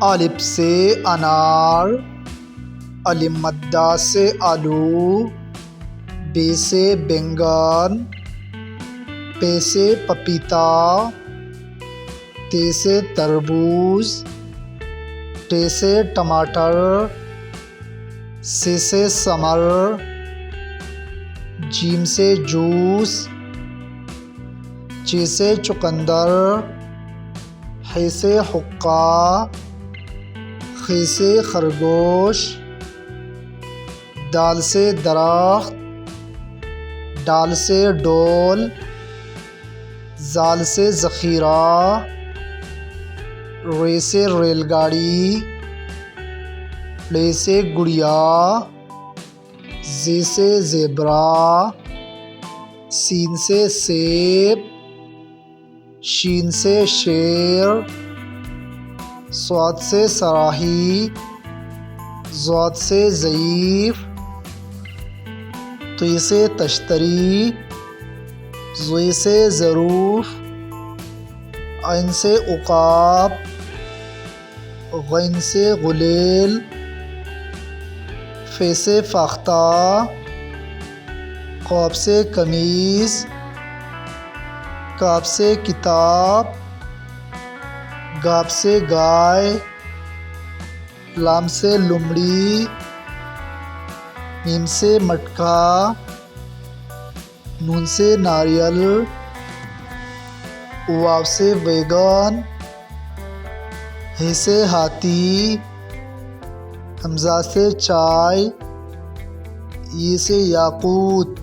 الف سے انار، الف مدہ سے آلو، بے سے بینگن، پے سے پپیتا، تے سے تربوز، ٹے سے ٹماٹر، سے ثمر، جیم سے جوس، چے سے چقندر، حے سے حقہ، خے سے خرگوش، دال سے درخت، ڈال سے ڈول، زال سے ذخیرہ، رے سے ریل گاڑی، لے سے گڑیا، زے سے زیبرا، سین سے سیب، شین سے شیر، صاد سے صراحی، ضاد سے ضعیف، طی سے تشتری، ضوی سے ظروف، عین سے عقاب، غین سے غلیل، فے سے فاختہ، قاف سے قمیص، کاف سے کتاب، گاف سے گائے، لام سے لمڑی، میم سے مٹکا، نون سے ناریل، واو سے ویگن، ہے سے ہاتھی، حمزہ سے چائے، یہ سے یاقوت،